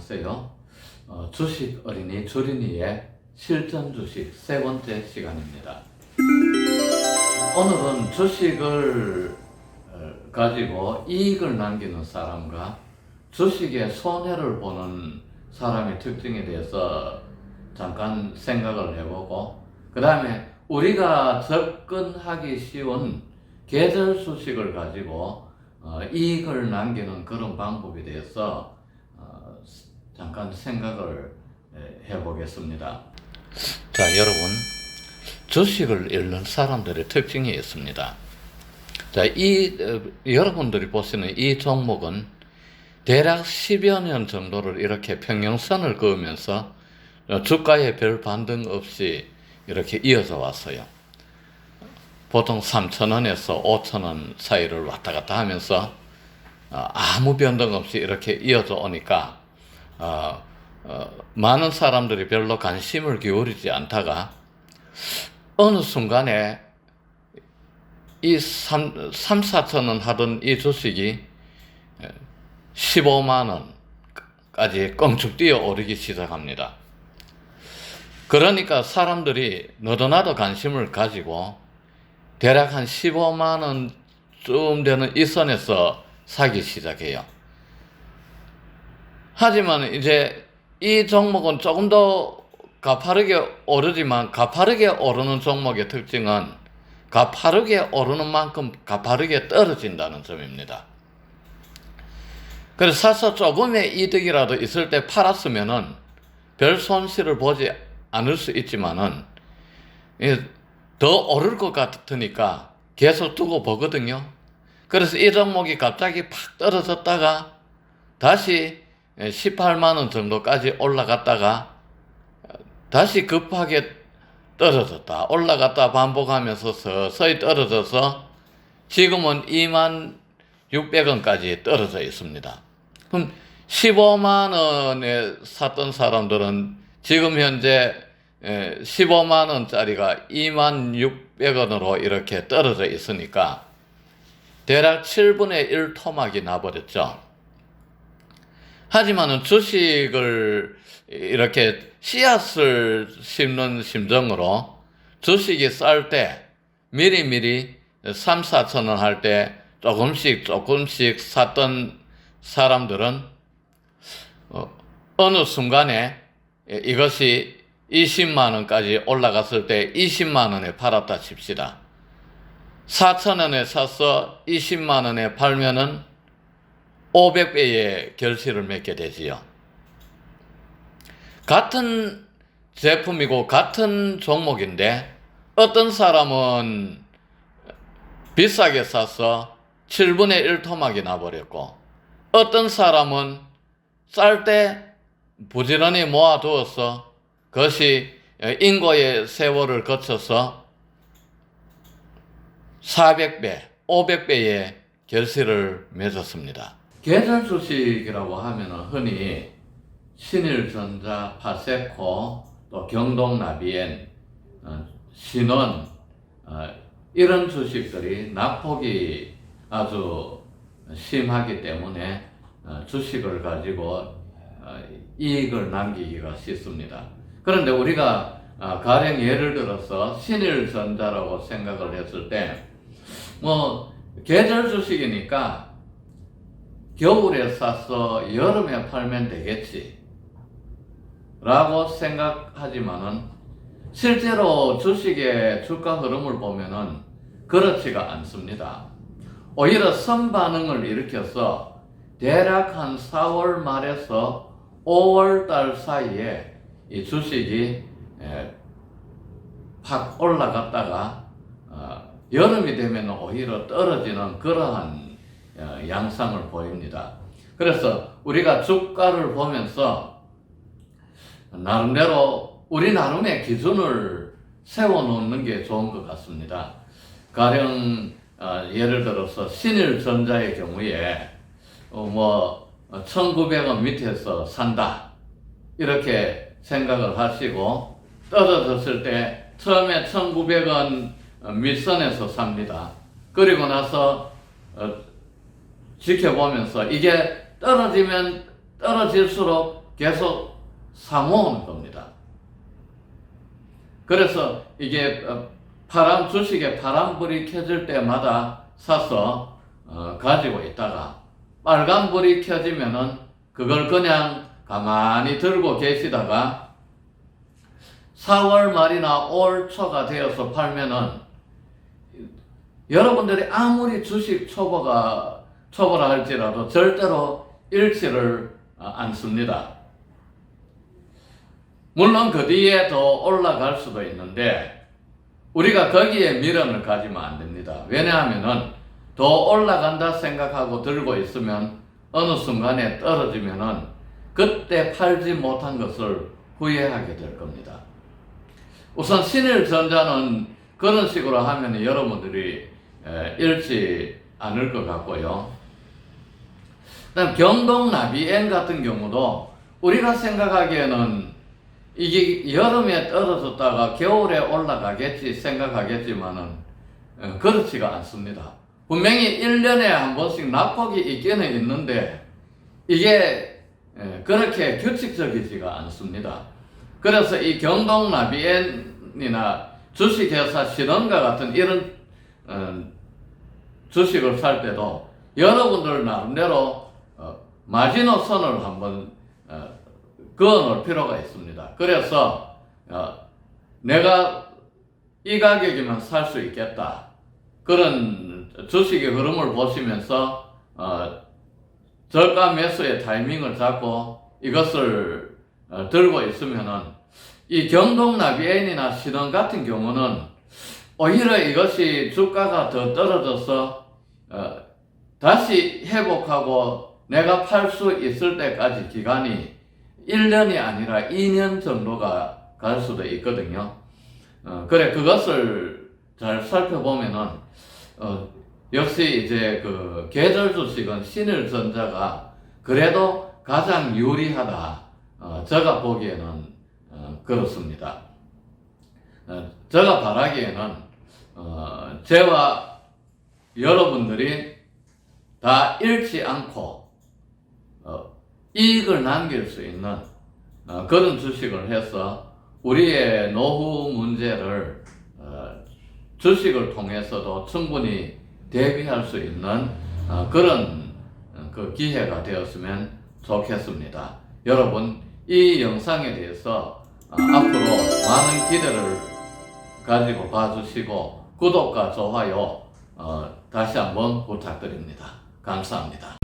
안녕하세요. 주식 어린이 주린이의 실전 주식 세 번째 시간입니다. 오늘은 주식을 가지고 이익을 남기는 사람과 주식의 손해를 보는 사람의 특징에 대해서 잠깐 생각을 해보고, 그 다음에 우리가 접근하기 쉬운 계절 주식을 가지고 이익을 남기는 그런 방법에 대해서 잠깐 생각을 해보겠습니다. 자, 여러분, 주식을 읽는 사람들의 특징이 있습니다. 자, 여러분들이 보시는 이 종목은 대략 10여 년 정도를 이렇게 평행선을 그으면서 주가에 별 반등 없이 이렇게 이어져 왔어요. 보통 3,000원에서 5,000원 사이를 왔다 갔다 하면서 아무 변동 없이 이렇게 이어져 오니까 많은 사람들이 별로 관심을 기울이지 않다가 어느 순간에 이 4,000원 하던 이 주식이 15만원까지 껑충 뛰어오르기 시작합니다. 그러니까 사람들이 너도 나도 관심을 가지고 대략 한 15만원쯤 되는 이 선에서 사기 시작해요. 하지만 이제 이 종목은 조금 더 가파르게 오르지만, 가파르게 오르는 종목의 특징은 가파르게 오르는 만큼 가파르게 떨어진다는 점입니다. 그래서 사서 조금의 이득이라도 있을 때 팔았으면은 별 손실을 보지 않을 수 있지만은 더 오를 것 같으니까 계속 두고 보거든요. 그래서 이 종목이 갑자기 팍 떨어졌다가 다시 18만원 정도까지 올라갔다가 다시 급하게 떨어졌다 올라갔다 반복하면서 서서히 떨어져서 지금은 26,600원까지 떨어져 있습니다. 그럼 15만원에 샀던 사람들은 지금 현재 15만원짜리가 26,600원으로 이렇게 떨어져 있으니까 대략 7분의 1 토막이 나버렸죠. 하지만은 주식을 이렇게 씨앗을 심는 심정으로 주식이 쌀 때 미리미리 3,000~4,000원 할 때 조금씩 샀던 사람들은 어느 순간에 이것이 20만원까지 올라갔을 때 20만원에 팔았다 칩시다. 4,000원에 사서 20만원에 팔면은 500배의 결실을 맺게 되지요. 같은 제품이고 같은 종목인데 어떤 사람은 비싸게 사서 7분의 1 토막이 나버렸고, 어떤 사람은 쌀 때 부지런히 모아두어서 그것이 인고의 세월을 거쳐서 400배, 500배의 결실을 맺었습니다. 계절 주식이라고 하면은 흔히 신일전자, 파세코, 또 경동나비엔, 신원, 이런 주식들이 낙폭이 아주 심하기 때문에 주식을 가지고 이익을 남기기가 쉽습니다. 그런데 우리가 가령 예를 들어서 신일전자라고 생각을 했을 때 계절 주식이니까 겨울에 사서 여름에 팔면 되겠지 라고 생각하지만은 실제로 주식의 주가 흐름을 보면은 그렇지가 않습니다. 오히려 선반응을 일으켜서 대략 한 4월 말에서 5월 달 사이에 이 주식이 팍 올라갔다가 여름이 되면 오히려 떨어지는 그러한 양상을 보입니다. 그래서 우리가 주가를 보면서 나름대로 우리 나름의 기준을 세워놓는 게 좋은 것 같습니다. 가령 예를 들어서 신일전자의 경우에 1,900원 밑에서 산다 이렇게 생각을 하시고, 떨어졌을 때 처음에 1,900원 밑선에서 삽니다. 그리고 나서 지켜보면서 이게 떨어지면 떨어질수록 계속 사모으는 겁니다. 그래서 이게 주식에 파란불이 켜질 때마다 사서 가지고 있다가 빨간불이 켜지면은 그걸 그냥 가만히 들고 계시다가 4월 말이나 올 초가 되어서 팔면은 여러분들이 아무리 주식 초보라 할지라도 절대로 잃지를 않습니다. 물론 그 뒤에 더 올라갈 수도 있는데 우리가 거기에 미련을 가지면 안 됩니다. 왜냐하면은 더 올라간다 생각하고 들고 있으면 어느 순간에 떨어지면은 그때 팔지 못한 것을 후회하게 될 겁니다. 우선 신일전자는 그런 식으로 하면 여러분들이 잃지 않을 것 같고요. 그다음 경동나비엔 같은 경우도 우리가 생각하기에는 이게 여름에 떨어졌다가 겨울에 올라가겠지 생각하겠지만은 그렇지가 않습니다. 분명히 1년에 한 번씩 낙폭이 있기는 있는데 이게 그렇게 규칙적이지가 않습니다. 그래서 이 경동나비엔이나 주식회사 신원과 같은 이런 주식을 살 때도 여러분들 나름대로 마지노선을 한번 그어 놓을 필요가 있습니다. 그래서 내가 이 가격이면 살 수 있겠다. 그런 주식의 흐름을 보시면서 저가 매수의 타이밍을 잡고 이것을 들고 있으면은 이 경동나비엔이나 신원 같은 경우는 오히려 이것이 주가가 더 떨어져서 다시 회복하고 내가 팔 수 있을 때까지 기간이 1년이 아니라 2년 정도가 갈 수도 있거든요. 그래 그것을 잘 살펴보면은 역시 이제 그 계절 주식은 신일전자가 그래도 가장 유리하다. 제가 보기에는 그렇습니다. 제가 바라기에는 저와 여러분들이 다 잃지 않고 이익을 남길 수 있는 그런 주식을 해서 우리의 노후 문제를 주식을 통해서도 충분히 대비할 수 있는 그런 그 기회가 되었으면 좋겠습니다. 여러분 이 영상에 대해서 앞으로 많은 기대를 가지고 봐주시고 구독과 좋아요 다시 한번 부탁드립니다. 감사합니다.